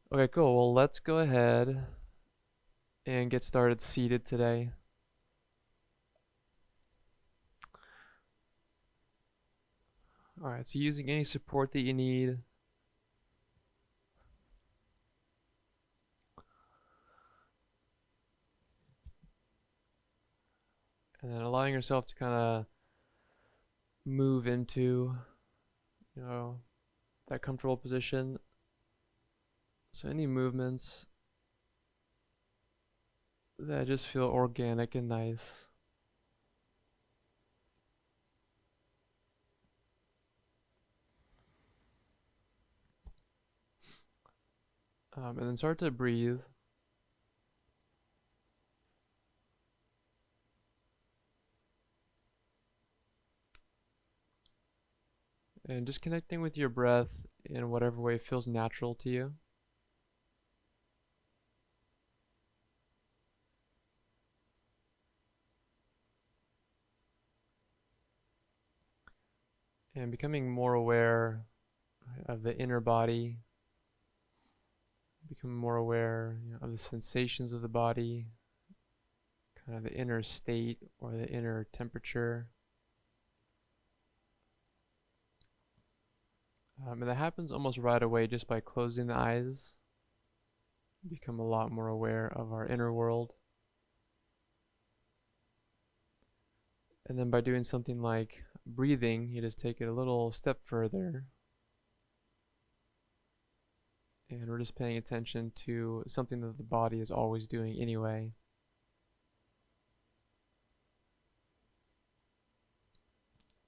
Okay, cool. Well, let's go ahead and get started seated today. All right, so using any support that you need. And then allowing yourself to kind of move into, you know, that comfortable position. So any movements that just feel organic and nice. And then start to breathe. And just connecting with your breath in whatever way feels natural to you. And becoming more aware of the inner body. Become more aware, of the sensations of the body, kind of the inner state or the inner temperature. And that happens almost right away just by closing the eyes. Become a lot more aware of our inner world. And then by doing something like breathing, you just take it a little step further. And we're just paying attention to something that the body is always doing anyway.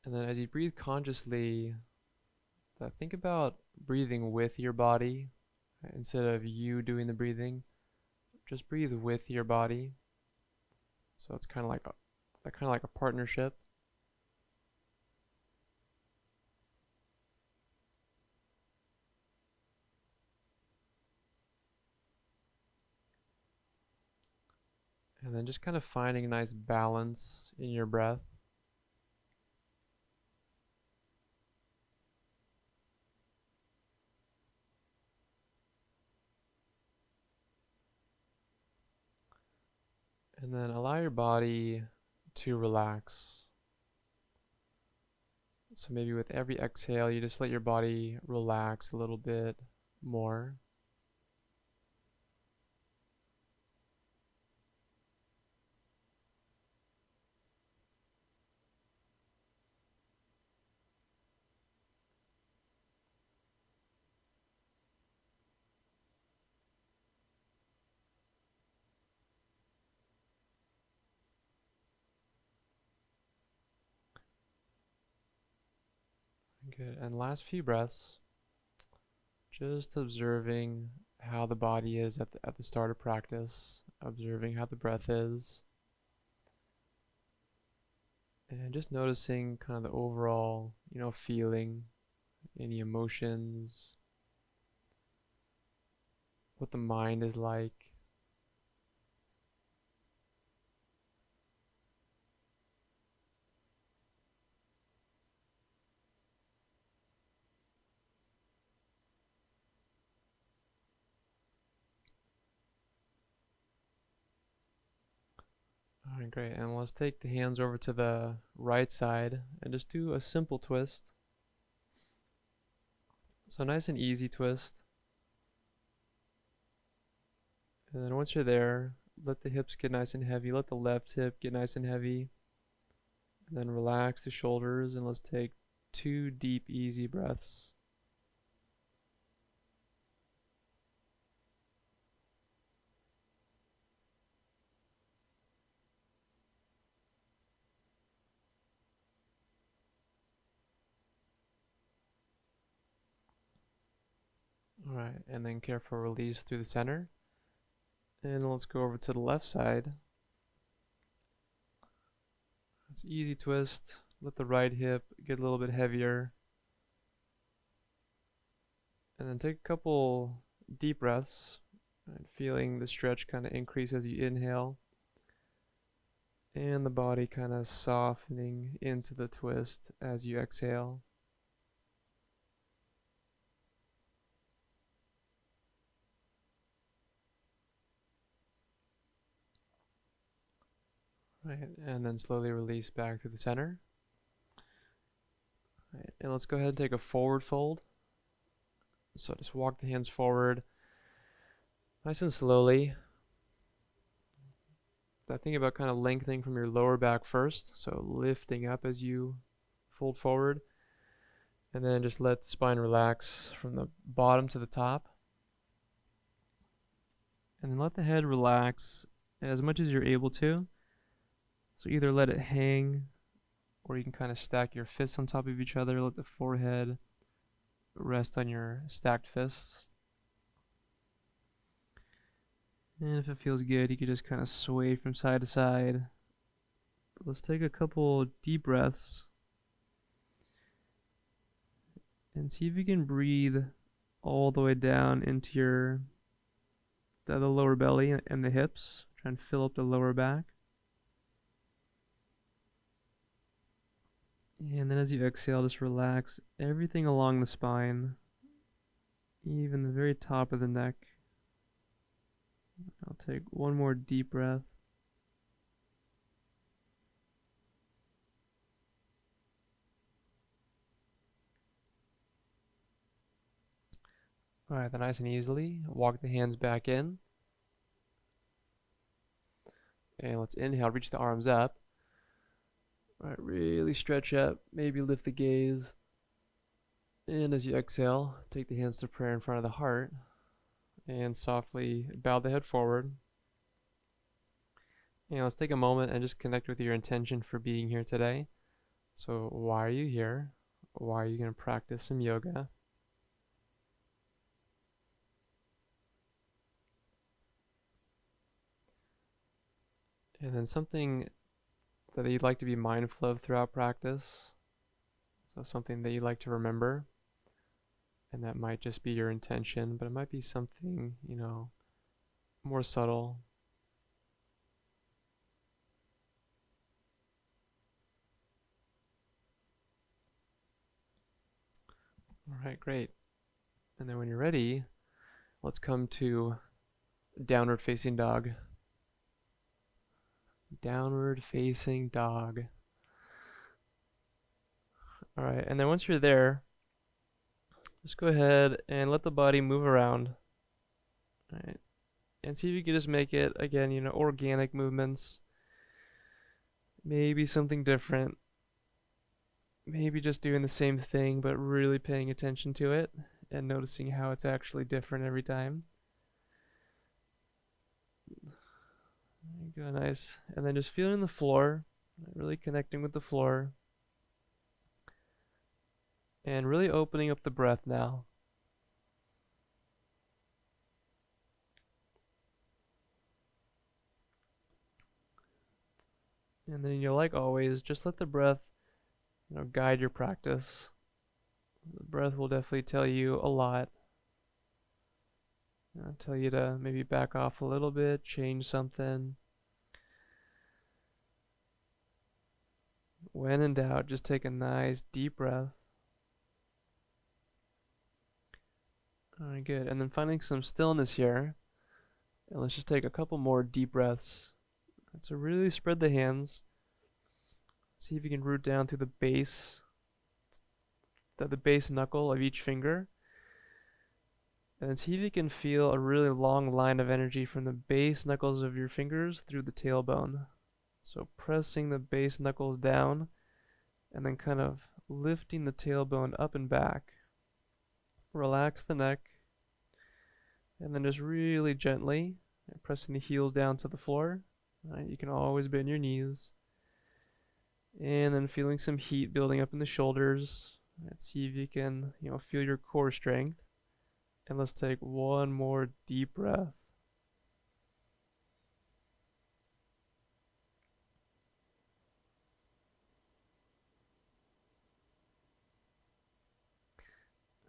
And then as you breathe consciously, think about breathing with your body instead of you doing the breathing. Just breathe with your body. So it's kind of like a partnership. And then just kind of finding a nice balance in your breath. And then allow your body to relax. So maybe with every exhale, you just let your body relax a little bit more. Good. And last few breaths, just observing how the body is at the start of practice, observing how the breath is, and just noticing kind of the overall, feeling, any emotions, what the mind is like. Alright, great. And let's take the hands over to the right side and just do a simple twist. So nice and easy twist. And then once you're there, let the hips get nice and heavy. Let the left hip get nice and heavy. And then relax the shoulders and let's take 2 deep, easy breaths. Alright, and then careful release through the center. And let's go over to the left side. It's easy twist. Let the right hip get a little bit heavier. And then take a couple deep breaths. And feeling the stretch kind of increase as you inhale. And the body kind of softening into the twist as you exhale. Right, and then slowly release back to the center. Right, and let's go ahead and take a forward fold. So just walk the hands forward, nice and slowly. I think about kind of lengthening from your lower back first, so lifting up as you fold forward, and then just let the spine relax from the bottom to the top. And then let the head relax as much as you're able to. So either let it hang, or you can kind of stack your fists on top of each other, let the forehead rest on your stacked fists. And if it feels good, you can just kind of sway from side to side. But let's take a couple deep breaths and see if you can breathe all the way down into the lower belly and the hips. Try and fill up the lower back. And then as you exhale, just relax everything along the spine, even the very top of the neck. I'll take one more deep breath. Alright, then nice and easily, walk the hands back in. And let's inhale, reach the arms up. Alright, really stretch up, maybe lift the gaze. And as you exhale, take the hands to prayer in front of the heart. And softly bow the head forward. And let's take a moment and just connect with your intention for being here today. So why are you here? Why are you going to practice some yoga? And then something that you'd like to be mindful of throughout practice. So something that you'd like to remember. And that might just be your intention, but it might be something, more subtle. Alright, great. And then when you're ready, let's come to downward facing dog. Downward facing dog. Alright, and then once you're there, just go ahead and let the body move around. Alright, and see if you can just make it, again, organic movements. Maybe something different. Maybe just doing the same thing, but really paying attention to it and noticing how it's actually different every time. There you go, nice. And then just feeling the floor, really connecting with the floor. And really opening up the breath now. And then like always, just let the breath guide your practice. The breath will definitely tell you a lot. Tell you to maybe back off a little bit, change something. When in doubt, just take a nice deep breath. Alright, good. And then finding some stillness here. And let's just take a couple more deep breaths. So really spread the hands. See if you can root down through the base, the base knuckle of each finger. And then see if you can feel a really long line of energy from the base knuckles of your fingers through the tailbone. So pressing the base knuckles down and then kind of lifting the tailbone up and back. Relax the neck. And then just really gently pressing the heels down to the floor. You can always bend your knees. And then feeling some heat building up in the shoulders. Let's see if you can, feel your core strength. And let's take one more deep breath.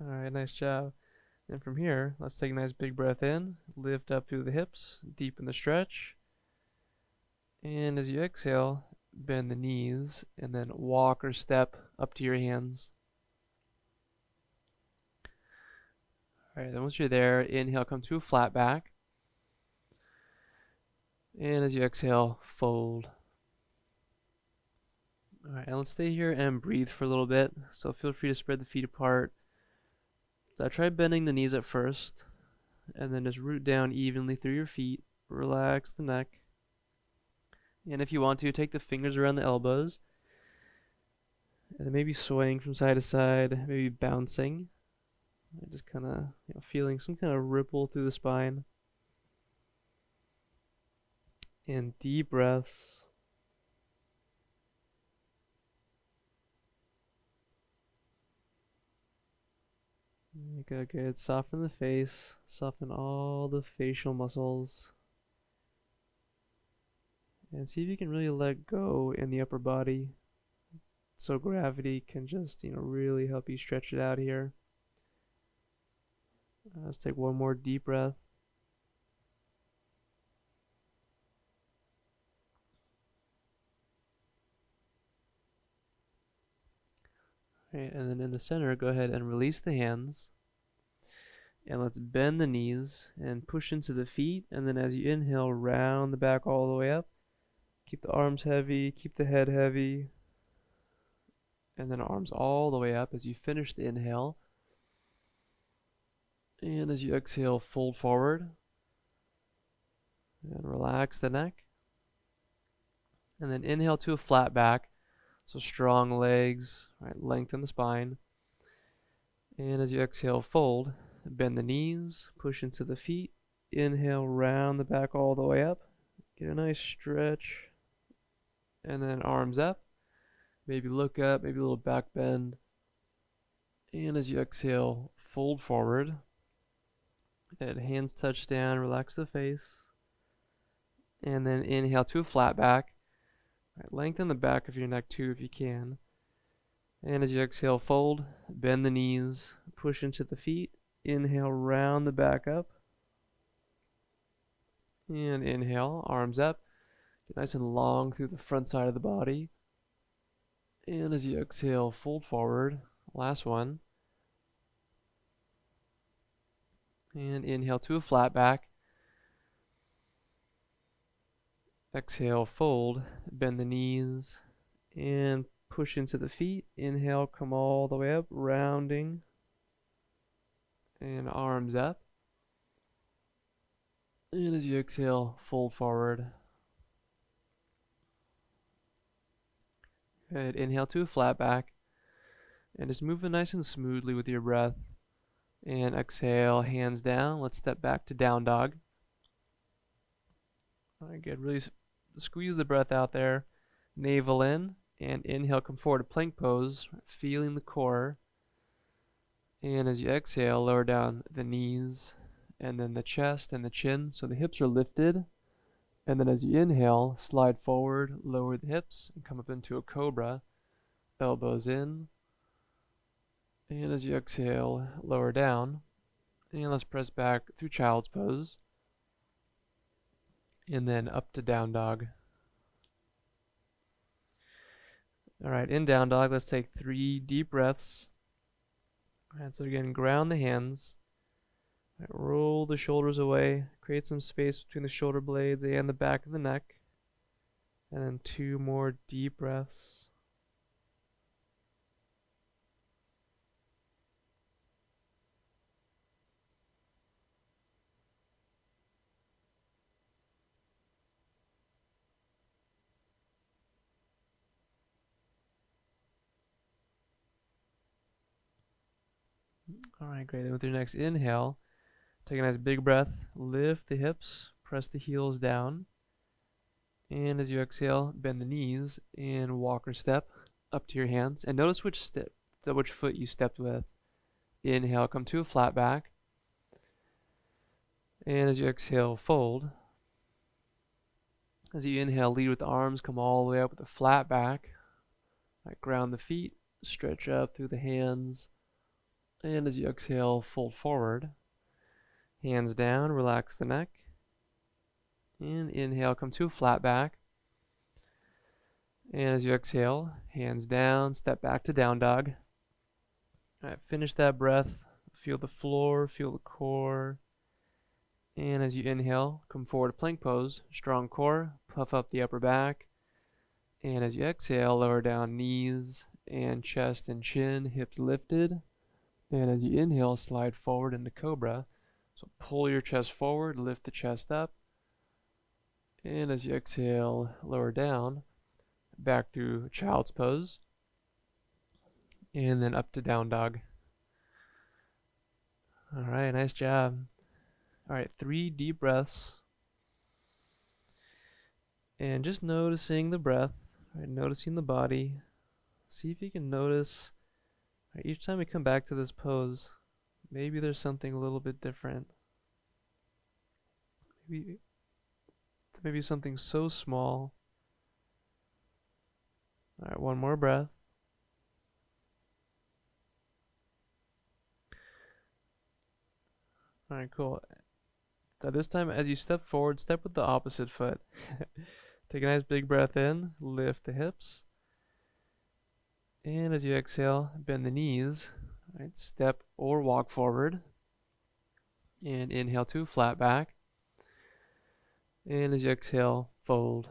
Alright, nice job. And from here, let's take a nice big breath in. Lift up through the hips, deepen the stretch. And as you exhale, bend the knees and then walk or step up to your hands. Alright, then once you're there, inhale, come to a flat back. And as you exhale, fold. Alright, and let's stay here and breathe for a little bit. So feel free to spread the feet apart. So I try bending the knees at first, and then just root down evenly through your feet. Relax the neck. And if you want to, take the fingers around the elbows, and then maybe swaying from side to side, maybe bouncing. And just kind of feeling some kind of ripple through the spine. And deep breaths. Good, good. Soften the face. Soften all the facial muscles. And see if you can really let go in the upper body. So gravity can just, really help you stretch it out here. Let's take one more deep breath. Right, and then in the center, go ahead and release the hands. And let's bend the knees and push into the feet. And then as you inhale, round the back all the way up. Keep the arms heavy, keep the head heavy. And then arms all the way up as you finish the inhale. And as you exhale, fold forward. And relax the neck. And then inhale to a flat back. So strong legs, right? Lengthen the spine. And as you exhale, fold. Bend the knees, push into the feet. Inhale, round the back all the way up. Get a nice stretch. And then arms up. Maybe look up, maybe a little back bend. And as you exhale, fold forward. And hands touch down, relax the face. And then inhale to a flat back. Right, lengthen the back of your neck too if you can. And as you exhale, fold, bend the knees, push into the feet. Inhale, round the back up. And inhale, arms up. Get nice and long through the front side of the body. And as you exhale, fold forward. Last one. And inhale to a flat back. Exhale, fold, bend the knees, and push into the feet. Inhale, come all the way up, rounding. And arms up. And as you exhale, fold forward. Good. Inhale to a flat back. And just move it nice and smoothly with your breath. And exhale, hands down. Let's step back to down dog. All right, good. Really squeeze the breath out there. Navel in. And inhale, come forward to plank pose. Feeling the core. And as you exhale, lower down the knees. And then the chest and the chin. So the hips are lifted. And then as you inhale, slide forward, lower the hips, and come up into a cobra. Elbows in. And as you exhale, lower down. And let's press back through child's pose. And then up to down dog. Alright, in down dog, let's take 3 deep breaths. Alright, so again, ground the hands. Right, roll the shoulders away. Create some space between the shoulder blades and the back of the neck. And then 2 more deep breaths. Alright, great. And with your next inhale, take a nice big breath. Lift the hips. Press the heels down. And as you exhale, bend the knees and walk or step up to your hands. And notice which foot you stepped with. Inhale, come to a flat back. And as you exhale, fold. As you inhale, lead with the arms, come all the way up with a flat back. Right, ground the feet, stretch up through the hands. And as you exhale, fold forward. Hands down, relax the neck. And inhale, come to a flat back. And as you exhale, hands down, step back to down dog. All right, finish that breath. Feel the floor, feel the core. And as you inhale, come forward to plank pose. Strong core, puff up the upper back. And as you exhale, lower down knees and chest and chin, hips lifted. And as you inhale, slide forward into cobra. So pull your chest forward, lift the chest up. And as you exhale, lower down, back through child's pose. And then up to down dog. All right, nice job. All right, 3 deep breaths. And just noticing the breath, right, noticing the body. See if you can notice, right, each time we come back to this pose, maybe there's something a little bit different. Maybe something so small. All right, one more breath. All right, cool. Now this time, as you step forward, step with the opposite foot. Take a nice big breath in, lift the hips. And as you exhale, bend the knees. Right, step or walk forward. And inhale to flat back. And as you exhale, fold.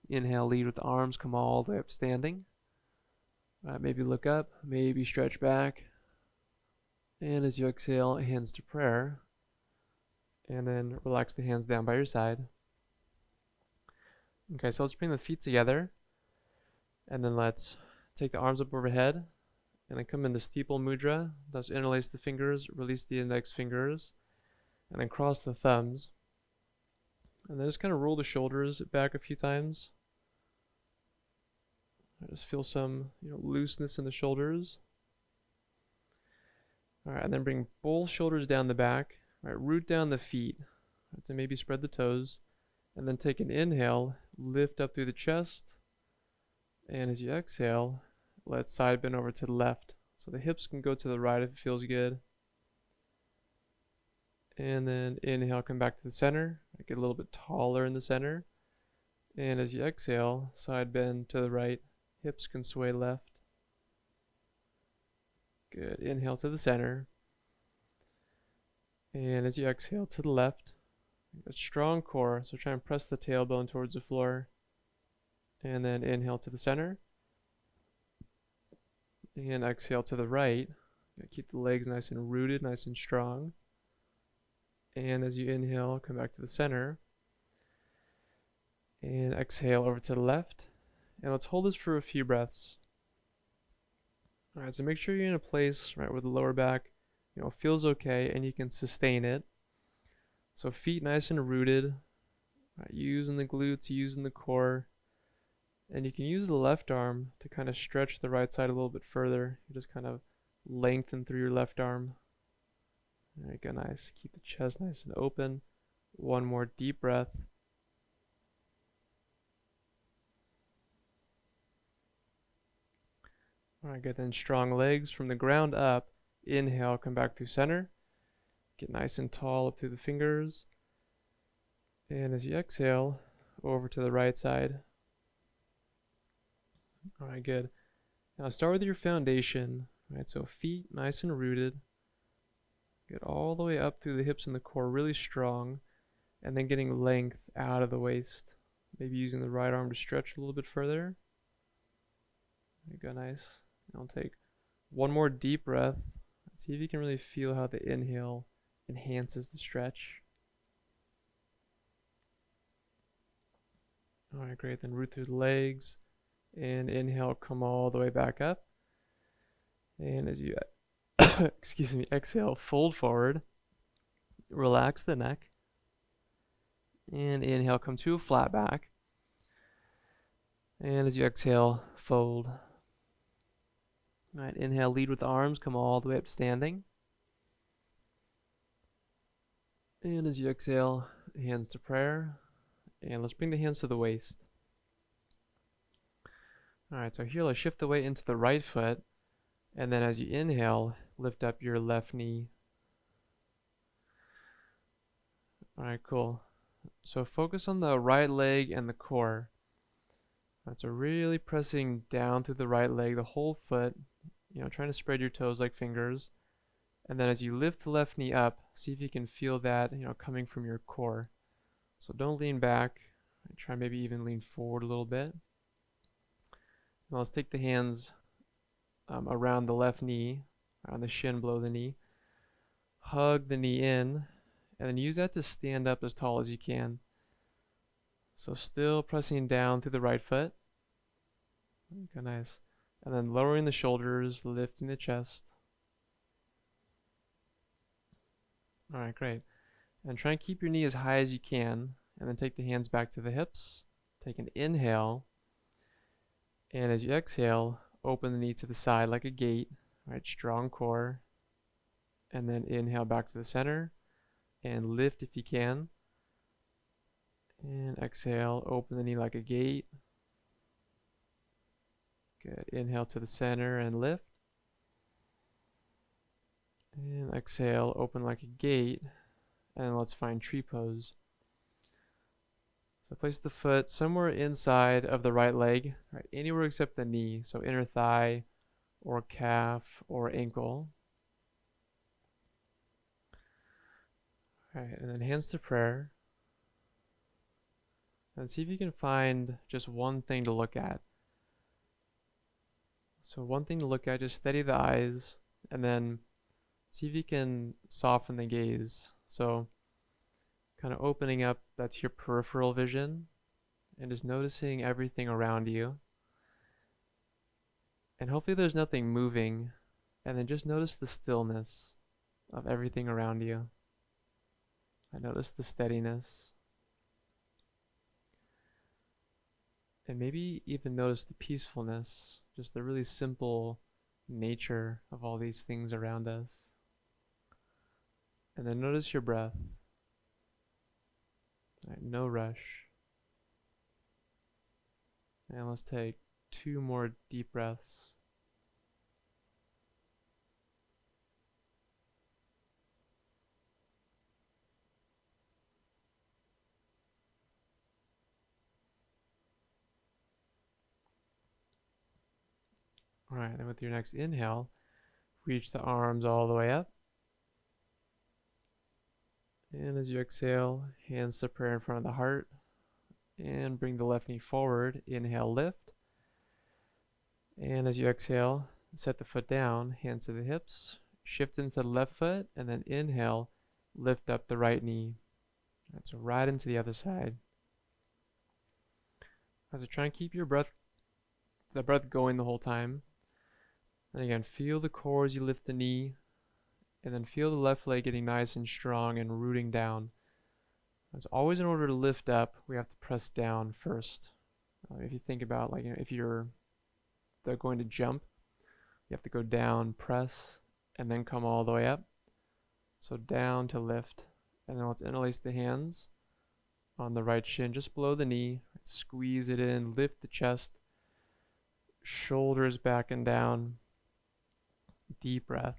Inhale, lead with the arms, come all the way up standing. Maybe look up, maybe stretch back. And as you exhale, hands to prayer. And then relax the hands down by your side. Okay, so let's bring the feet together. And then let's take the arms up overhead. And then come into steeple mudra. Thus interlace the fingers, release the index fingers. And then cross the thumbs. And then just kind of roll the shoulders back a few times. I just feel some looseness in the shoulders. All right, and then bring both shoulders down the back. All right, root down the feet to maybe spread the toes. And then take an inhale, lift up through the chest. And as you exhale, let side bend over to the left. So the hips can go to the right if it feels good. And then inhale, come back to the center. Get a little bit taller in the center. And as you exhale, side bend to the right. Hips can sway left. Good. Inhale to the center. And as you exhale to the left, a strong core. So try and press the tailbone towards the floor. And then inhale to the center. And exhale to the right. Keep the legs nice and rooted, nice and strong. And as you inhale, come back to the center. And exhale over to the left. And let's hold this for a few breaths. All right, so make sure you're in a place right where the lower back, feels okay and you can sustain it. So feet nice and rooted, right, using the glutes, using the core. And you can use the left arm to kind of stretch the right side a little bit further. You just kind of lengthen through your left arm. There you go, nice. Keep the chest nice and open. One more deep breath. Alright, good. Then strong legs from the ground up. Inhale, come back through center. Get nice and tall up through the fingers. And as you exhale, over to the right side. Alright, good. Now start with your foundation. Right, so feet nice and rooted. Get all the way up through the hips and the core really strong. And then getting length out of the waist. Maybe using the right arm to stretch a little bit further. There you go, nice. I'll take one more deep breath. See if you can really feel how the inhale enhances the stretch. Alright, great. Then root through the legs. And inhale, come all the way back up. And as you excuse me, exhale, fold forward. Relax the neck. And inhale, come to a flat back. And as you exhale, fold. All right, inhale, lead with the arms, come all the way up standing. And as you exhale, hands to prayer. And let's bring the hands to the waist. All right, so here let's shift the weight into the right foot. And then as you inhale, lift up your left knee. All right, cool. So focus on the right leg and the core. All right, so really pressing down through the right leg, the whole foot. Trying to spread your toes like fingers. And then as you lift the left knee up, see if you can feel that, coming from your core. So don't lean back. Try maybe even lean forward a little bit. Now let's take the hands around the left knee, around the shin below the knee. Hug the knee in, and then use that to stand up as tall as you can. So still pressing down through the right foot. Okay, nice. And then lowering the shoulders, lifting the chest. All right, great. And try and keep your knee as high as you can, and then take the hands back to the hips. Take an inhale, and as you exhale, open the knee to the side like a gate. All right, strong core. And then inhale back to the center, and lift if you can. And exhale, open the knee like a gate. Good. Inhale to the center and lift. And exhale, open like a gate. And let's find tree pose. So place the foot somewhere inside of the right leg, right, anywhere except the knee. So inner thigh or calf or ankle. All right, and then hands to prayer. And see if you can find just one thing to look at. So one thing to look at, just steady the eyes, and then see if you can soften the gaze. So kind of opening up, that's your peripheral vision, and just noticing everything around you. And hopefully there's nothing moving, and then just notice the stillness of everything around you. I notice the steadiness. And maybe even notice the peacefulness, just the really simple nature of all these things around us. And then notice your breath. All right, no rush. And let's take 2 more deep breaths. All right, and with your next inhale, reach the arms all the way up. And as you exhale, hands to prayer in front of the heart. And bring the left knee forward. Inhale, lift. And as you exhale, set the foot down, hands to the hips. Shift into the left foot, and then inhale, lift up the right knee. Right, so right into the other side. So try and keep the breath going the whole time. And again, feel the core as you lift the knee, and then feel the left leg getting nice and strong and rooting down. It's always, in order to lift up, we have to press down first. If you think about, like, if they're going to jump, you have to go down, press, and then come all the way up. So down to lift. And then let's interlace the hands on the right shin, just below the knee. Squeeze it in, lift the chest, shoulders back and down. Deep breath.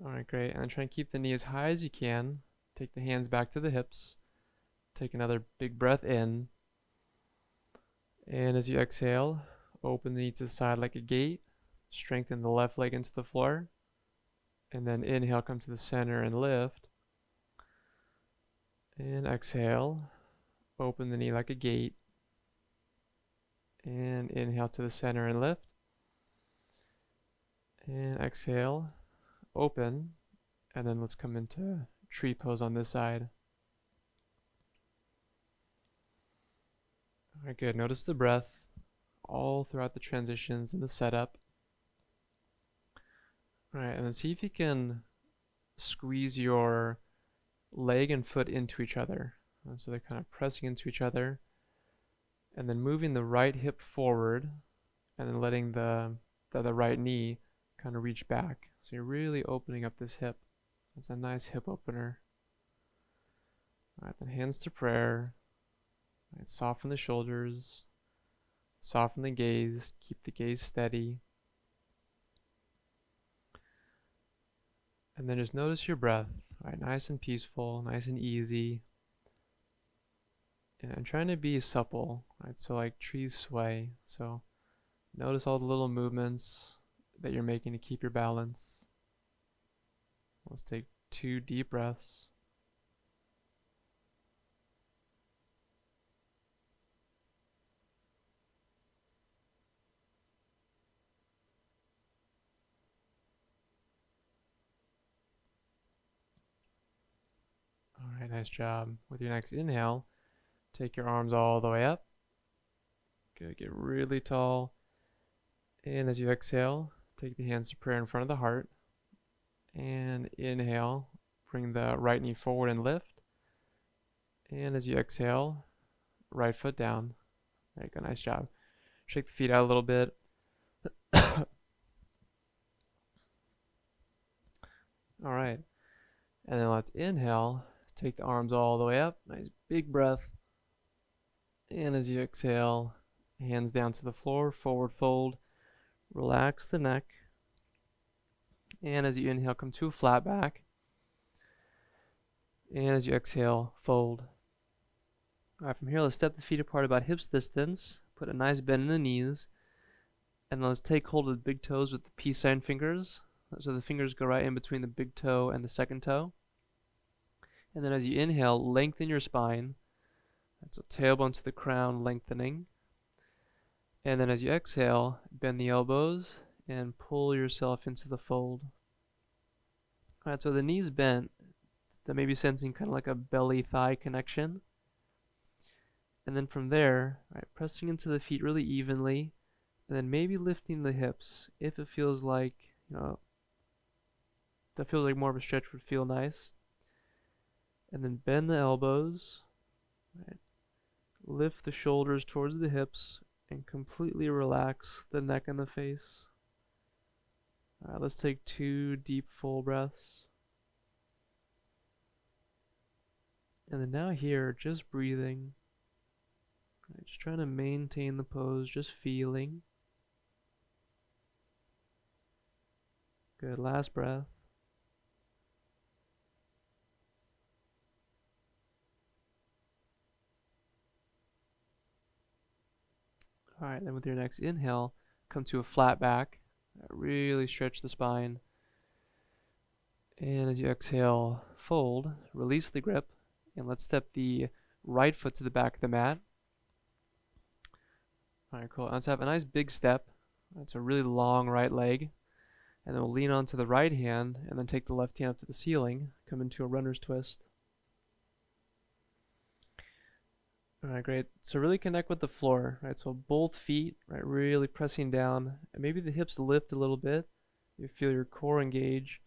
All right, great. And try and keep the knee as high as you can. Take the hands back to the hips. Take another big breath in. And as you exhale, open the knee to the side like a gate. Strengthen the left leg into the floor. And then inhale, come to the center and lift. And exhale, open the knee like a gate. And inhale to the center and lift. And exhale, open. And then let's come into tree pose on this side. All right, good. Notice the breath all throughout the transitions and the setup. All right, and then see if you can squeeze your leg and foot into each other. So they're kind of pressing into each other. And then moving the right hip forward, and then letting the right knee kind of reach back. So you're really opening up this hip. That's a nice hip opener. All right, then hands to prayer. All right, soften the shoulders, soften the gaze, keep the gaze steady. And then just notice your breath. All right, nice and peaceful, nice and easy. And I'm trying to be supple, right? So like trees sway. So notice all the little movements that you're making to keep your balance. Let's take 2 deep breaths. nice job. With your next inhale, take your arms all the way up. Good, get really tall. And as you exhale, take the hands to prayer in front of the heart. And inhale, bring the right knee forward and lift. And as you exhale, right foot down. There you go, nice job. Shake the feet out a little bit. All right. And then let's inhale, take the arms all the way up. Nice big breath. And as you exhale, hands down to the floor, forward fold. Relax the neck. And as you inhale, come to a flat back. And as you exhale, fold. All right, from here, let's step the feet apart about hips distance. Put a nice bend in the knees. And then let's take hold of the big toes with the peace sign fingers. So the fingers go right in between the big toe and the second toe. And then as you inhale, lengthen your spine. So tailbone to the crown, lengthening. And then as you exhale, bend the elbows and pull yourself into the fold. All right, so the knees bent, that may be sensing kind of like a belly-thigh connection. And then from there, right, pressing into the feet really evenly, and then maybe lifting the hips if it feels like, that feels like more of a stretch would feel nice. And then bend the elbows, right? Lift the shoulders towards the hips and completely relax the neck and the face. All right, let's take 2 deep full breaths. And then now here, just breathing. Right, just trying to maintain the pose, just feeling. Good, last breath. All right, then with your next inhale, come to a flat back. Really stretch the spine. And as you exhale, fold, release the grip, and let's step the right foot to the back of the mat. All right, cool. Let's have a nice big step. That's a really long right leg. And then we'll lean onto the right hand and then take the left hand up to the ceiling, come into a runner's twist. All right, great. So really connect with the floor, right? So both feet, right, really pressing down. And maybe the hips lift a little bit. You feel your core engage.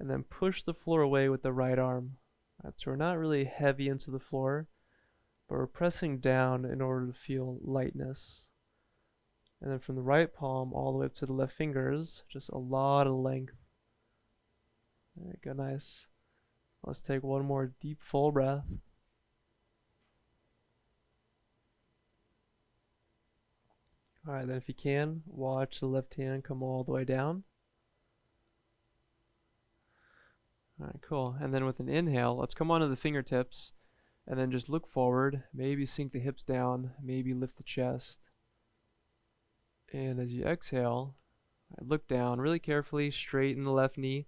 And then push the floor away with the right arm. Right, so we're not really heavy into the floor, but we're pressing down in order to feel lightness. And then from the right palm all the way up to the left fingers, just a lot of length. There you go, nice. Let's take one more deep full breath. All right, then if you can, watch the left hand come all the way down. All right, cool. And then with an inhale, let's come onto the fingertips and then just look forward. Maybe sink the hips down, maybe lift the chest. And as you exhale, look down really carefully, straighten the left knee,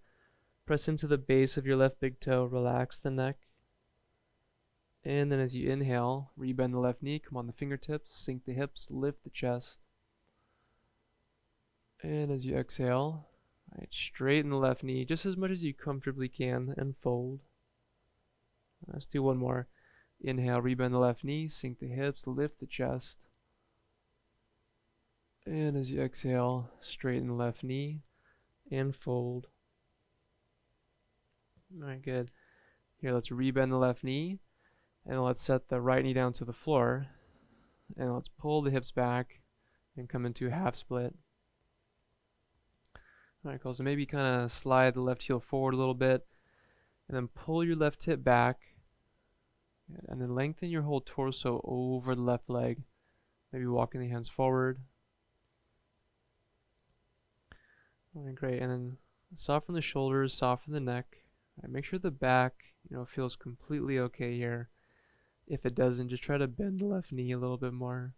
press into the base of your left big toe, relax the neck. And then as you inhale, rebend the left knee, come on the fingertips, sink the hips, lift the chest. And as you exhale, right, straighten the left knee just as much as you comfortably can and fold. Let's do one more. Inhale, rebend the left knee, sink the hips, lift the chest. And as you exhale, straighten the left knee and fold. All right, good. Here, let's rebend the left knee and let's set the right knee down to the floor. And let's pull the hips back and come into a half split. All right, cool. So maybe kind of slide the left heel forward a little bit and then pull your left hip back and then lengthen your whole torso over the left leg. Maybe walking the hands forward. All right, great. And then soften the shoulders, soften the neck. All right, make sure the back, feels completely okay here. If it doesn't, just try to bend the left knee a little bit more.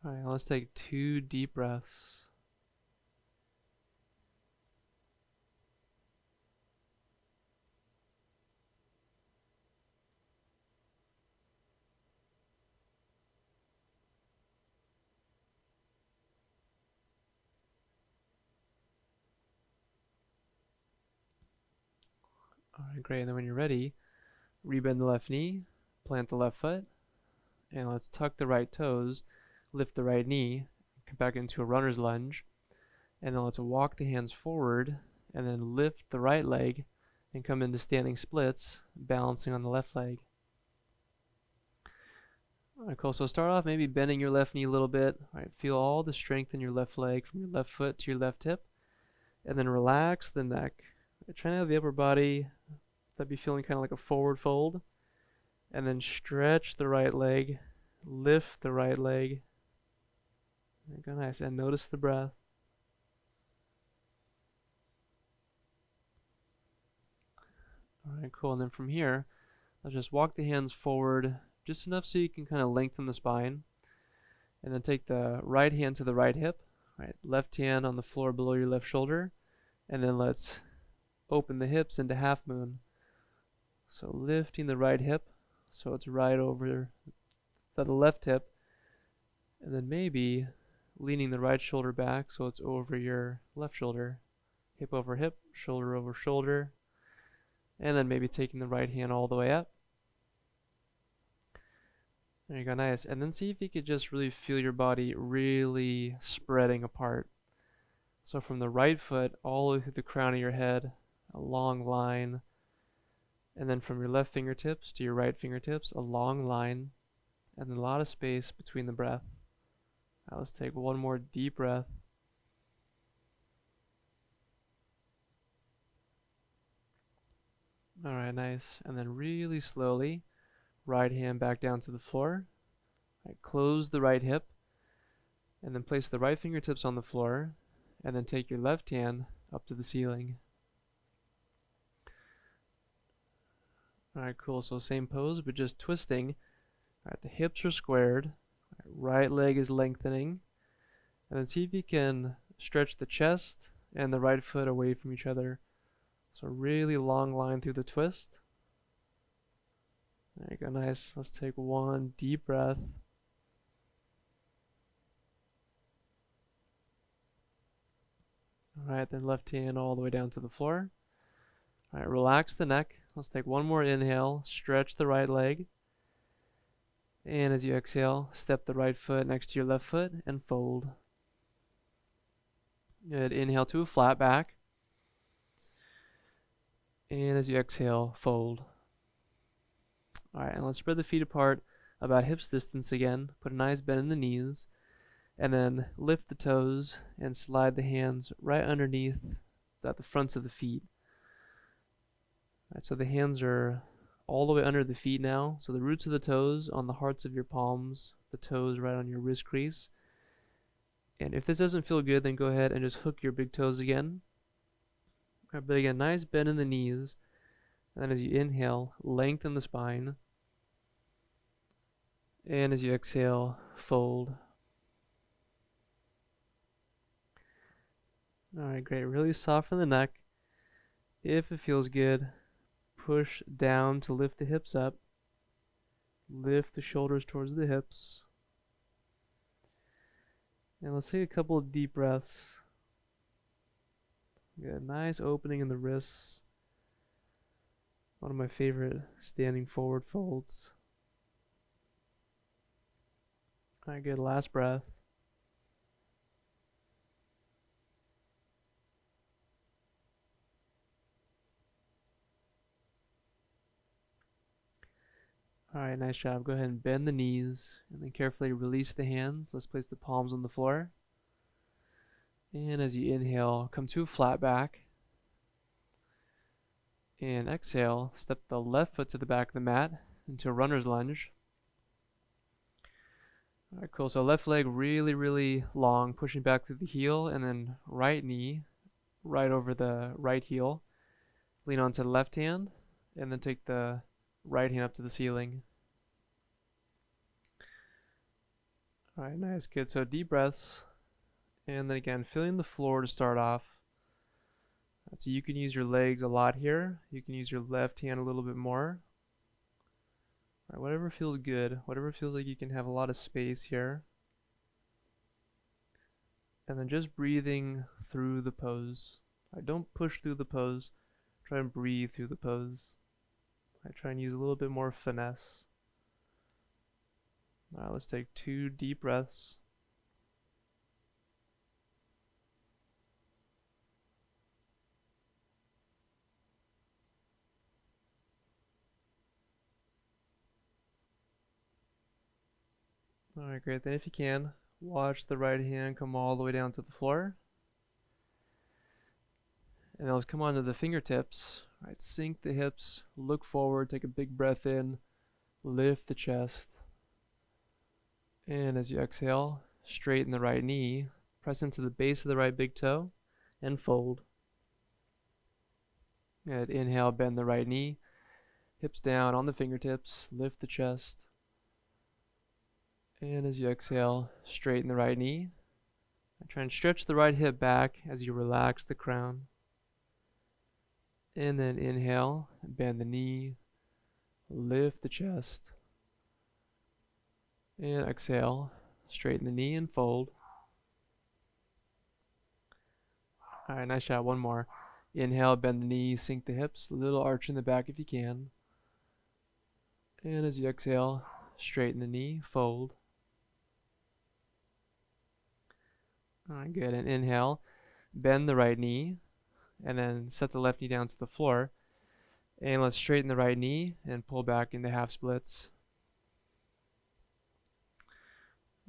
All right, let's take 2 deep breaths. All Alright, great. And then when you're ready, rebend the left knee, plant the left foot, and let's tuck the right toes, lift the right knee, come back into a runner's lunge, and then let's walk the hands forward, and then lift the right leg, and come into standing splits, balancing on the left leg. Alright, cool. So start off maybe bending your left knee a little bit. Alright, feel all the strength in your left leg from your left foot to your left hip, and then relax the neck. Try to have the upper body that'd be feeling kind of like a forward fold, and then stretch the right leg, lift the right leg. There you go, nice. And notice the breath. Alright, cool. And then from here, I'll just walk the hands forward just enough so you can kind of lengthen the spine. And then take the right hand to the right hip. Right, left hand on the floor below your left shoulder. And then let's open the hips into half moon. So lifting the right hip so it's right over the left hip. And then maybe leaning the right shoulder back so it's over your left shoulder. Hip over hip, shoulder over shoulder. And then maybe taking the right hand all the way up. There you go, nice. And then see if you could just really feel your body really spreading apart. So from the right foot all the way through the crown of your head, a long line. And then from your left fingertips to your right fingertips, a long line. And then a lot of space between the breath. Now let's take one more deep breath. Alright, nice. And then really slowly, right hand back down to the floor. Right, close the right hip. And then place the right fingertips on the floor. And then take your left hand up to the ceiling. Alright, cool. So same pose, but just twisting. Alright, the hips are squared. Right leg is lengthening. And then see if you can stretch the chest and the right foot away from each other. So really long line through the twist. There you go, nice. Let's take one deep breath. Alright, then left hand all the way down to the floor. Alright, relax the neck. Let's take one more inhale. Stretch the right leg. And as you exhale, step the right foot next to your left foot and fold. Good. Inhale to a flat back. And as you exhale, fold. Alright, and let's spread the feet apart about hips distance again. Put a nice bend in the knees. And then lift the toes and slide the hands right underneath at the fronts of the feet. Alright, so the hands are all the way under the feet now. So the roots of the toes on the hearts of your palms, the toes right on your wrist crease. And if this doesn't feel good, then go ahead and just hook your big toes again. Alright, but again, nice bend in the knees. And then as you inhale, lengthen the spine. And as you exhale, fold. Alright, great. Really soften the neck. If it feels good, push down to lift the hips up. Lift the shoulders towards the hips. And let's take a couple of deep breaths. Good. Nice opening in the wrists. One of my favorite standing forward folds. Alright, good. Last breath. Alright, nice job. Go ahead and bend the knees and then carefully release the hands. Let's place the palms on the floor. And as you inhale, come to a flat back. And exhale, step the left foot to the back of the mat into a runner's lunge. Alright, cool. So left leg really, really long, pushing back through the heel, and then right knee right over the right heel. Lean onto the left hand, and then take the right hand up to the ceiling. Alright, nice, good. So deep breaths. And then again, feeling the floor to start off. So you can use your legs a lot here. You can use your left hand a little bit more. Alright, whatever feels good. Whatever feels like you can have a lot of space here. And then just breathing through the pose. Alright, don't push through the pose. Try and breathe through the pose. I try and use a little bit more finesse. Alright, let's take 2 deep breaths. Alright, great. Then if you can, watch the right hand come all the way down to the floor. And then let's come onto the fingertips. Alright, sink the hips, look forward, take a big breath in, lift the chest. And as you exhale, straighten the right knee, press into the base of the right big toe, and fold. And inhale, bend the right knee, hips down on the fingertips, lift the chest. And as you exhale, straighten the right knee. And try and stretch the right hip back as you relax the crown. And then inhale, bend the knee, lift the chest. And exhale, straighten the knee and fold. Alright, nice shot. One more. Inhale, bend the knee, sink the hips, a little arch in the back if you can. And as you exhale, straighten the knee, fold. Alright, good. And inhale, bend the right knee, and then set the left knee down to the floor. And let's straighten the right knee and pull back into half splits.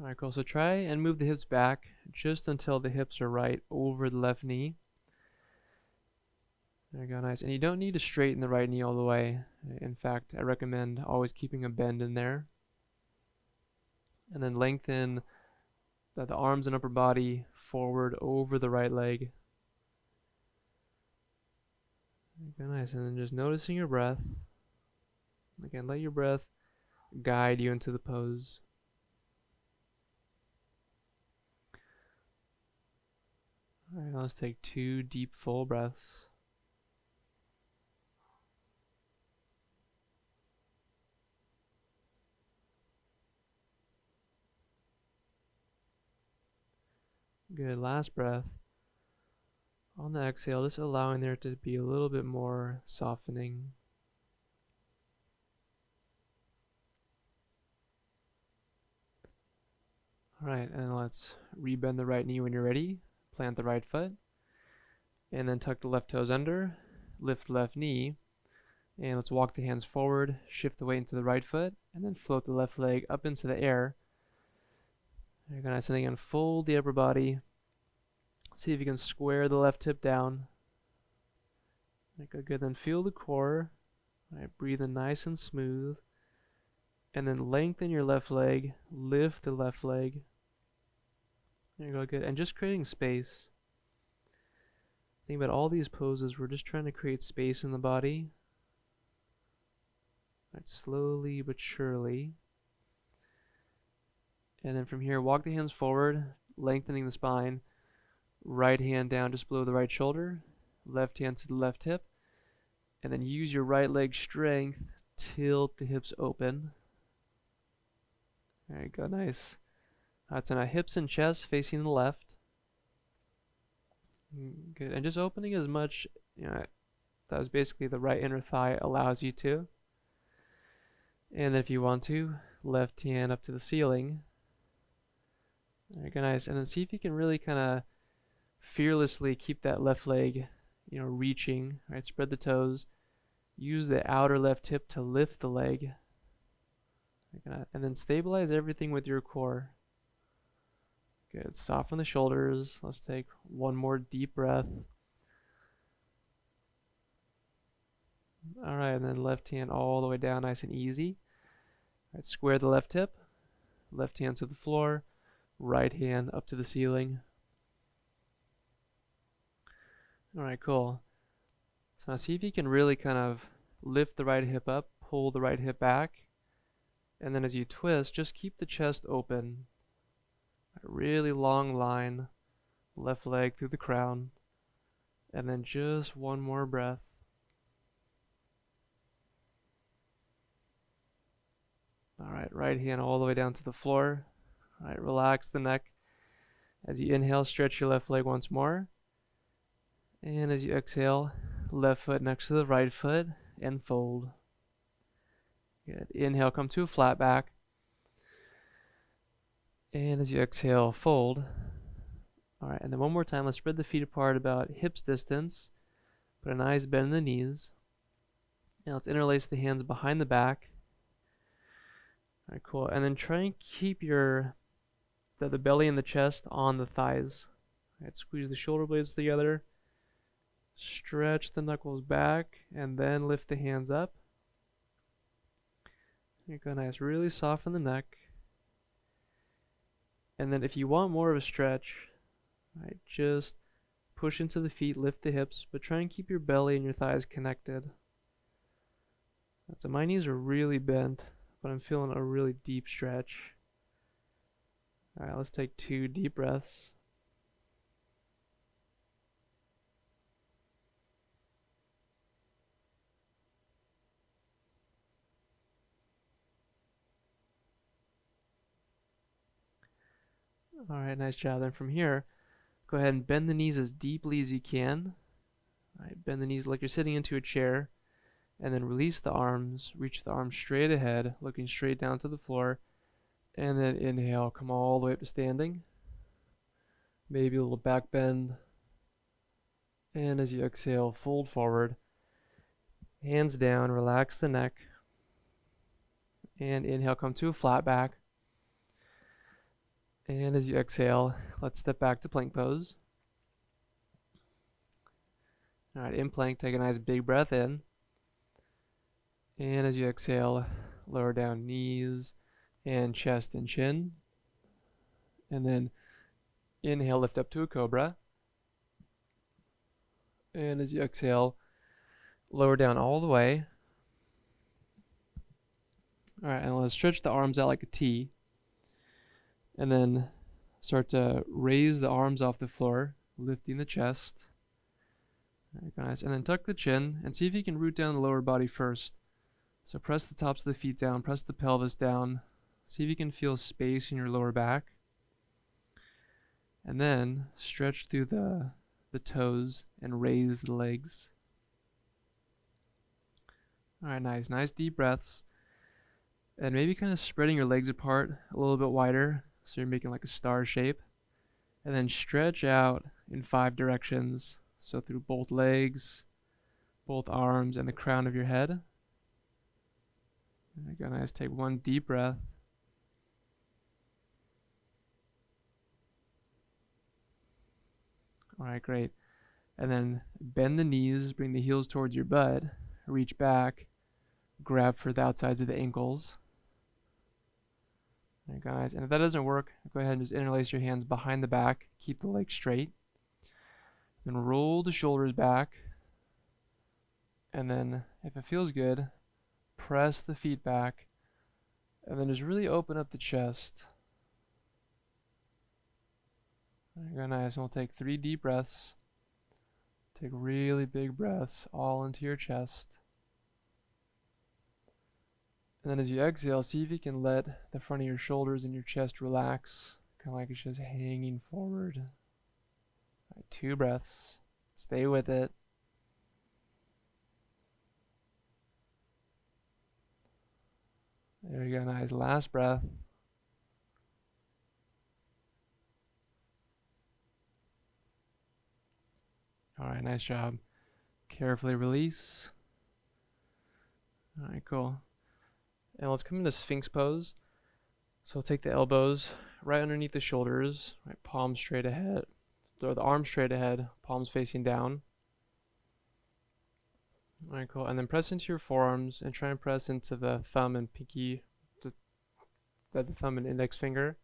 Alright, cool. So try and move the hips back just until the hips are right over the left knee. There you go, nice. And you don't need to straighten the right knee all the way. In fact, I recommend always keeping a bend in there. And then lengthen the arms and upper body forward over the right leg. Okay, nice. And then just noticing your breath. Again, let your breath guide you into the pose. Alright, now let's take 2 deep full breaths. Good, last breath. On the exhale, just allowing there to be a little bit more softening. Alright, and let's rebend the right knee when you're ready. Plant the right foot. And then tuck the left toes under. Lift the left knee. And let's walk the hands forward. Shift the weight into the right foot. And then float the left leg up into the air. You're going to send again, fold the upper body. See if you can square the left hip down. Good. Then feel the core. Alright, breathe in nice and smooth. And then lengthen your left leg. Lift the left leg. There you go, good. And just creating space. Think about all these poses, we're just trying to create space in the body. Right, slowly but surely. And then from here, walk the hands forward, lengthening the spine. Right hand down just below the right shoulder. Left hand to the left hip. And then use your right leg strength. Tilt the hips open. There you go, nice. So now hips and chest facing the left. Good, and just opening as much, that was basically the right inner thigh allows you to. And then if you want to, left hand up to the ceiling. There you go, nice. And then see if you can really kind of fearlessly keep that left leg, reaching. Right, spread the toes. Use the outer left hip to lift the leg. And then stabilize everything with your core. Good. Soften the shoulders. Let's take one more deep breath. Alright, and then left hand all the way down, nice and easy. Alright, square the left hip. Left hand to the floor. Right hand up to the ceiling. Alright, cool. So now see if you can really kind of lift the right hip up, pull the right hip back. And then as you twist, just keep the chest open. A really long line, left leg through the crown, and then just one more breath. Alright, right hand all the way down to the floor. Alright, relax the neck. As you inhale, stretch your left leg once more. And as you exhale, left foot next to the right foot and fold. Good. Inhale, come to a flat back. And as you exhale, fold. All right, and then one more time, let's spread the feet apart about hips distance. Put a nice bend in the knees. And let's interlace the hands behind the back. All right, cool. And then try and keep the belly and the chest on the thighs. All right, squeeze the shoulder blades together. Stretch the knuckles back, and then lift the hands up. You're going to nice, really soften the neck. And then if you want more of a stretch, right, just push into the feet, lift the hips, but try and keep your belly and your thighs connected. So my knees are really bent, but I'm feeling a really deep stretch. All right, let's take 2 deep breaths. All right, nice job. Then from here, go ahead and bend the knees as deeply as you can. All right, bend the knees like you're sitting into a chair, and then release the arms. Reach the arms straight ahead, looking straight down to the floor, and then inhale, come all the way up to standing. Maybe a little back bend. And as you exhale, fold forward. Hands down, relax the neck. And inhale, come to a flat back. And as you exhale, let's step back to plank pose. All right, in plank, take a nice big breath in. And as you exhale, lower down knees and chest and chin. And then inhale, lift up to a cobra. And as you exhale, lower down all the way. All right, and let's stretch the arms out like a T. And then start to raise the arms off the floor, lifting the chest. Right, guys. And then tuck the chin and see if you can root down the lower body first. So press the tops of the feet down, press the pelvis down. See if you can feel space in your lower back. And then stretch through the toes and raise the legs. All right, nice. Nice deep breaths. And maybe kind of spreading your legs apart a little bit wider, so you're making like a star shape. And then stretch out in 5 directions. So through both legs, both arms, and the crown of your head. And again, nice. Take 1 deep breath. All right, great. And then bend the knees, bring the heels towards your butt, reach back, grab for the outsides of the ankles. All right, guys. And if that doesn't work, go ahead and just interlace your hands behind the back, keep the legs straight. Then roll the shoulders back. And then, if it feels good, press the feet back. And then just really open up the chest. Very nice. And we'll take 3 deep breaths. Take really big breaths all into your chest. And then as you exhale, see if you can let the front of your shoulders and your chest relax. Kind of like it's just hanging forward. All right, 2 breaths. Stay with it. There you go, nice. Last breath. All right, nice job. Carefully release. All right, cool. And let's come into Sphinx pose. So we'll take the elbows right underneath the shoulders, right, palms straight ahead, or the arms straight ahead, palms facing down. All right, cool. And then press into your forearms and try and press into the thumb and pinky, the thumb and index finger.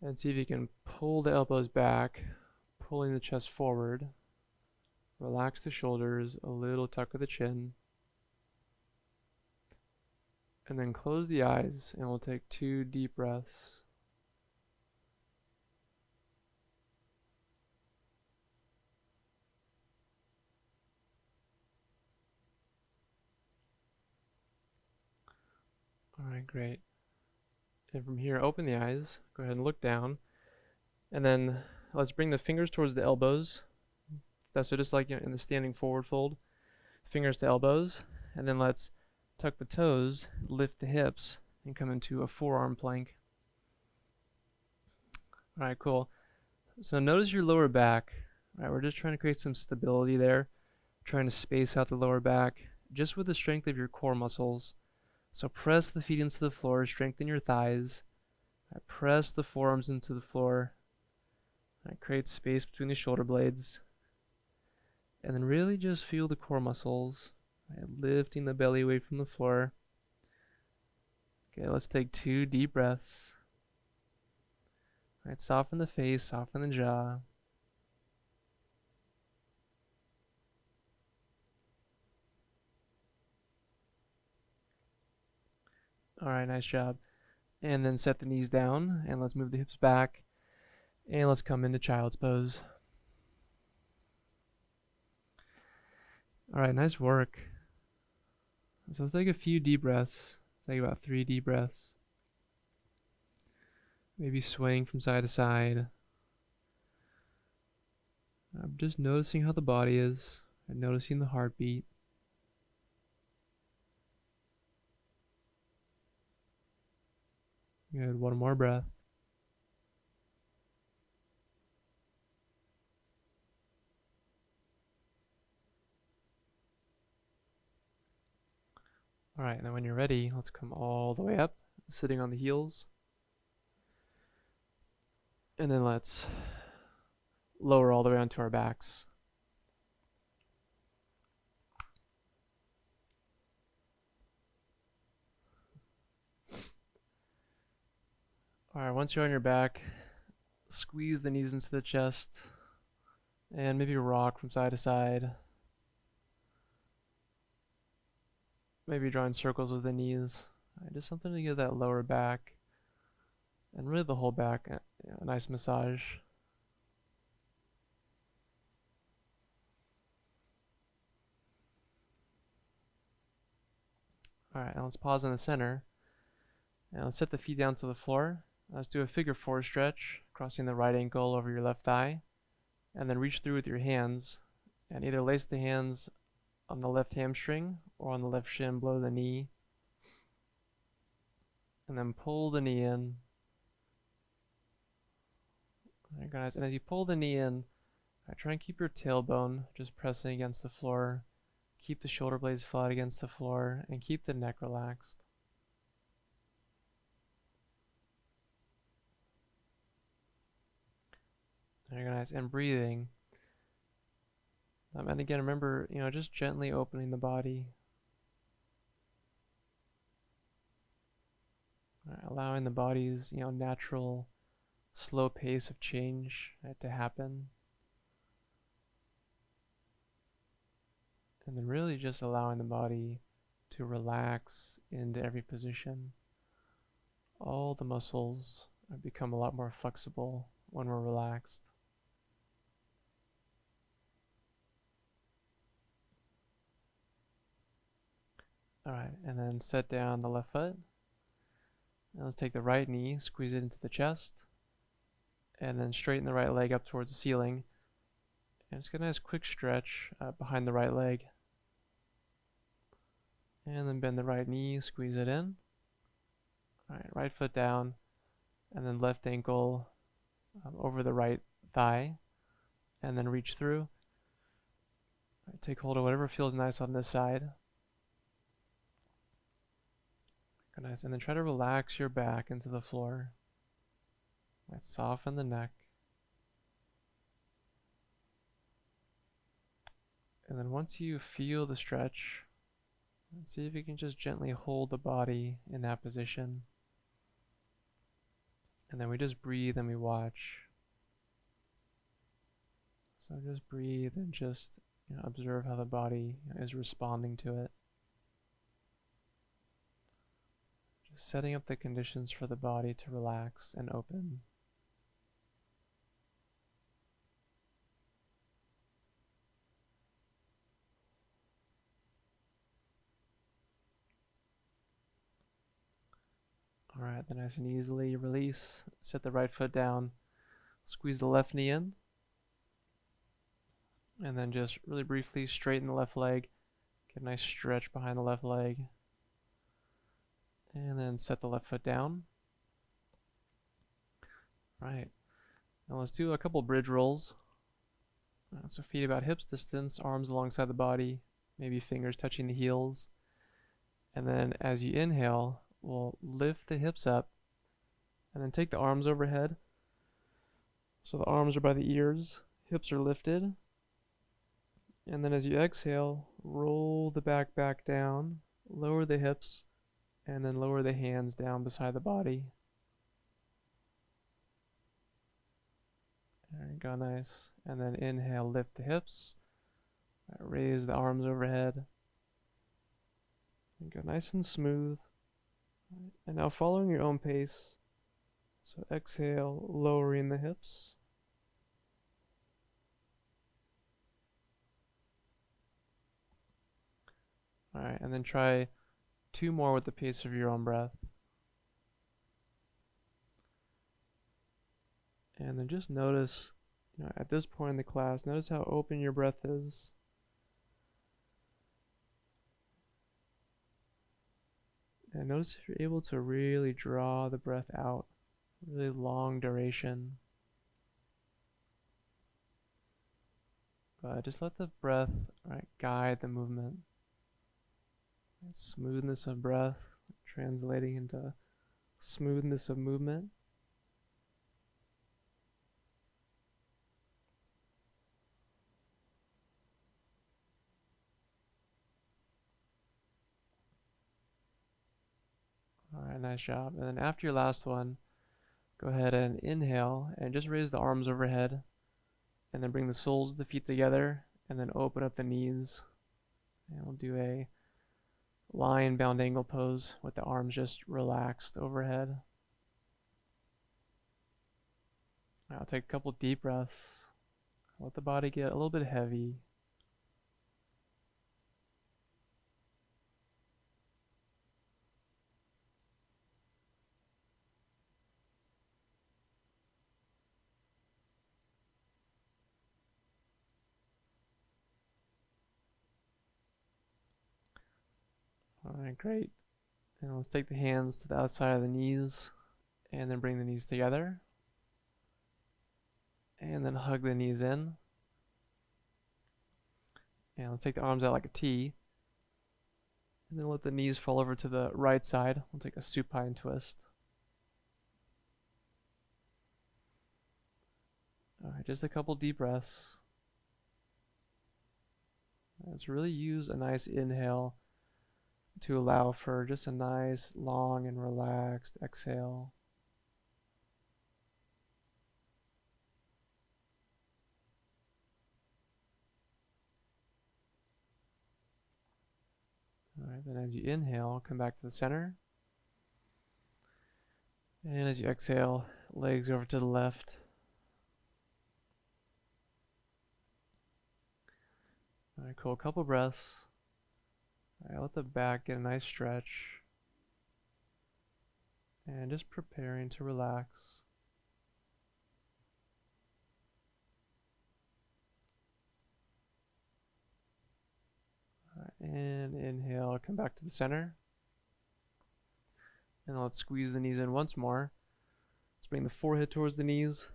And see if you can pull the elbows back, pulling the chest forward. Relax the shoulders, a little tuck of the chin. And then close the eyes, and we'll take 2 deep breaths. All right, great. And from here, open the eyes. Go ahead and look down. And then let's bring the fingers towards the elbows. So just like in the standing forward fold, fingers to elbows, and then let's tuck the toes, lift the hips, and come into a forearm plank. All right, cool. So notice your lower back. All right, we're just trying to create some stability there, trying to space out the lower back, just with the strength of your core muscles. So press the feet into the floor, strengthen your thighs. Right, press the forearms into the floor. Right, create space between the shoulder blades. And then really just feel the core muscles, right, lifting the belly away from the floor. Okay, let's take 2 deep breaths. All right, soften the face, soften the jaw. All right, nice job. And then set the knees down, and let's move the hips back. And let's come into child's pose. All right, nice work. So let's take a few deep breaths. Take about 3 deep breaths. Maybe swaying from side to side. I'm just noticing how the body is, and noticing the heartbeat. Good, one more breath. All right, and then when you're ready, let's come all the way up, sitting on the heels. And then let's lower all the way onto our backs. All right, once you're on your back, squeeze the knees into the chest and maybe rock from side to side. Maybe drawing circles with the knees. Right, just something to give that lower back and really the whole back a nice massage. All right, now let's pause in the center. And let's set the feet down to the floor. Let's do a figure 4 stretch, crossing the right ankle over your left thigh. And then reach through with your hands and either lace the hands on the left hamstring or on the left shin below the knee. And then pull the knee in. Alright, guys, and as you pull the knee in, try and keep your tailbone just pressing against the floor. Keep the shoulder blades flat against the floor and keep the neck relaxed. Alright, guys, and breathing. And again, remember, just gently opening the body. Allowing the body's, natural, slow pace of change to happen. And then really just allowing the body to relax into every position. All the muscles become a lot more flexible when we're relaxed. Alright, and then set down the left foot. Now let's take the right knee, squeeze it into the chest, and then straighten the right leg up towards the ceiling. And just get a nice quick stretch behind the right leg. And then bend the right knee, squeeze it in. Alright, right foot down, and then left ankle over the right thigh, and then reach through. Right, take hold of whatever feels nice on this side. Nice, and then try to relax your back into the floor. Right, soften the neck. And then once you feel the stretch, see if you can just gently hold the body in that position. And then we just breathe and we watch. So just breathe and just observe how the body is responding to it. Just setting up the conditions for the body to relax and open. Alright, then nice and easily release. Set the right foot down. Squeeze the left knee in. And then just really briefly straighten the left leg. Get a nice stretch behind the left leg. And then set the left foot down. Right. Now let's do a couple bridge rolls. So feet about hips distance, arms alongside the body, maybe fingers touching the heels. And then as you inhale, we'll lift the hips up and then take the arms overhead. So the arms are by the ears, hips are lifted. And then as you exhale, roll the back down, lower the hips, and then lower the hands down beside the body. There you go, nice. And then inhale, lift the hips, raise the arms overhead. And go nice and smooth. And now following your own pace. So exhale, lowering the hips. Alright, and then try 2 more with the pace of your own breath. And then just notice, at this point in the class, notice how open your breath is. And notice if you're able to really draw the breath out, really long duration. But just let the breath guide the movement. Smoothness of breath translating into smoothness of movement. Alright, nice job. And then after your last one, go ahead and inhale and just raise the arms overhead. And then bring the soles of the feet together and then open up the knees. And we'll do a lion bound angle pose with the arms just relaxed overhead. I'll take a couple deep breaths. Let the body get a little bit heavy. Alright, great. And let's take the hands to the outside of the knees and then bring the knees together. And then hug the knees in. And let's take the arms out like a T. And then let the knees fall over to the right side. We'll take a supine twist. Alright, just a couple deep breaths. Let's really use a nice inhale to allow for just a nice, long, and relaxed exhale. Alright, then as you inhale, come back to the center. And as you exhale, legs over to the left. Alright, cool. Couple breaths. Alright, let the back get a nice stretch. And just preparing to relax. Alright, and inhale, come back to the center. And let's squeeze the knees in once more. Let's bring the forehead towards the knees.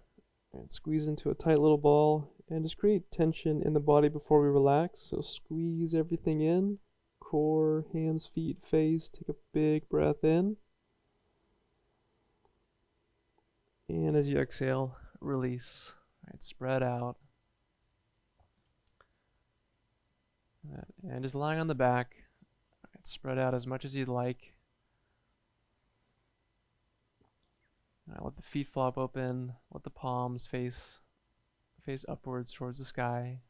And squeeze into a tight little ball. And just create tension in the body before we relax. So squeeze everything in. Core, hands, feet, face. Take a big breath in. And as you exhale, release. Alright, spread out. And just lying on the back. Alright, spread out as much as you'd like. Alright, let the feet flop open. Let the palms face upwards towards the sky.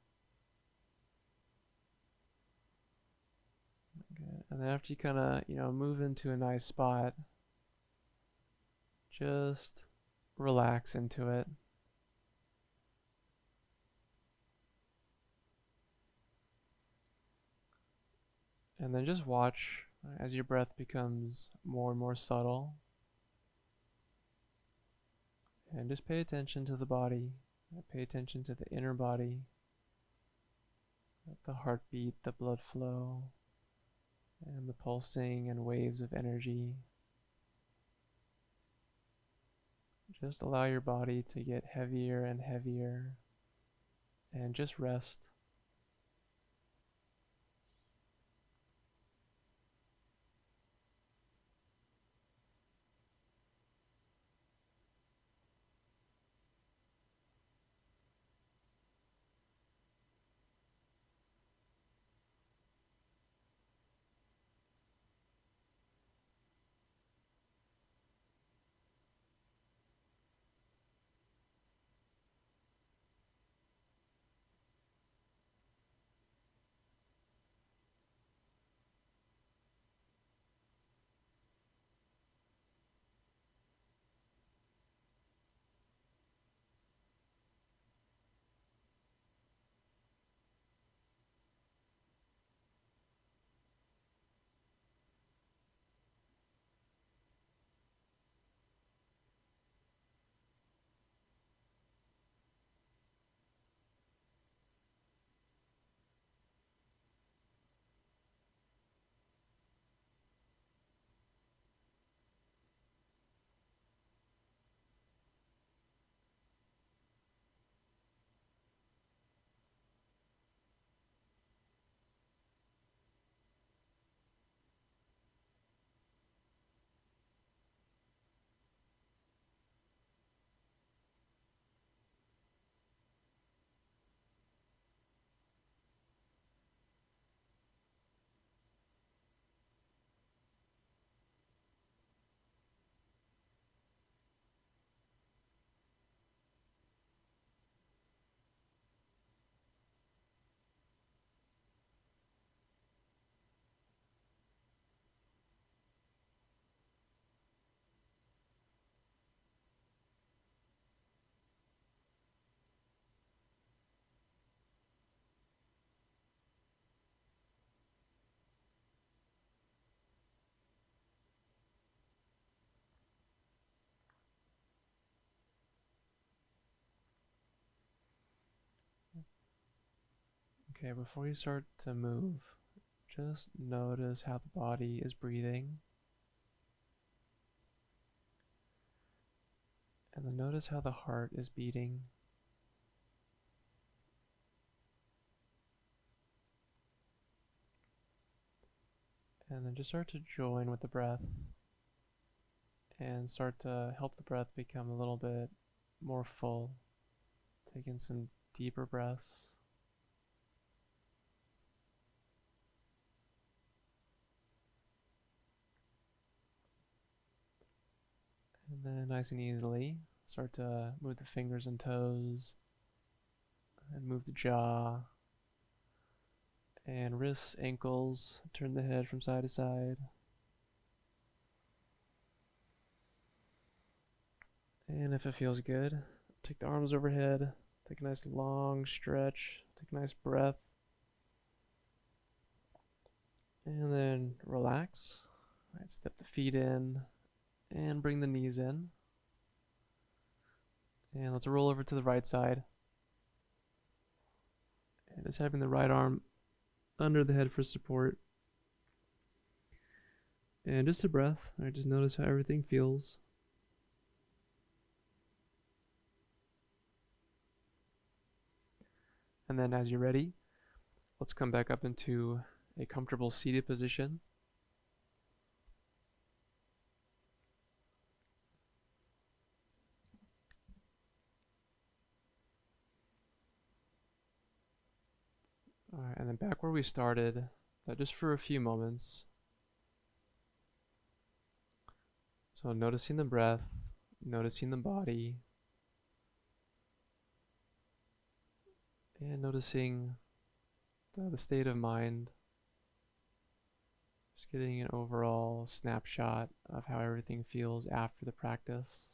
Good. And then after you kind of, move into a nice spot, just relax into it. And then just watch as your breath becomes more and more subtle. And just pay attention to the body. Pay attention to the inner body. the heartbeat, the blood flow, and the pulsing and waves of energy. Just allow your body to get heavier and heavier and just rest. Okay, before you start to move, just notice how the body is breathing, and then notice how the heart is beating. And then just start to join with the breath and start to help the breath become a little bit more full. Take in some deeper breaths. And then nice and easily, start to move the fingers and toes, and move the jaw, and wrists, ankles, turn the head from side to side. And if it feels good, take the arms overhead, take a nice long stretch, take a nice breath, and then relax. All right, step the feet in and bring the knees in. And let's roll over to the right side. And just having the right arm under the head for support. And just a breath. All right, just notice how everything feels. And then as you're ready, let's come back up into a comfortable seated position. All right, and then back where we started, just for a few moments. So noticing the breath, noticing the body, and noticing the state of mind. Just getting an overall snapshot of how everything feels after the practice.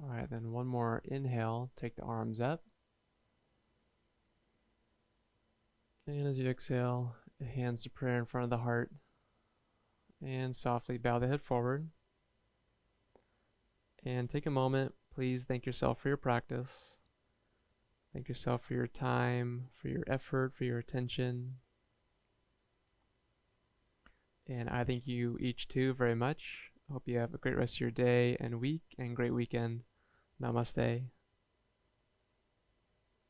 All right, then one more inhale, take the arms up. And as you exhale, hands to prayer in front of the heart. And softly bow the head forward. And take a moment. Please thank yourself for your practice. Thank yourself for your time, for your effort, for your attention. And I thank you each too very much. I hope you have a great rest of your day and week and great weekend. Namaste.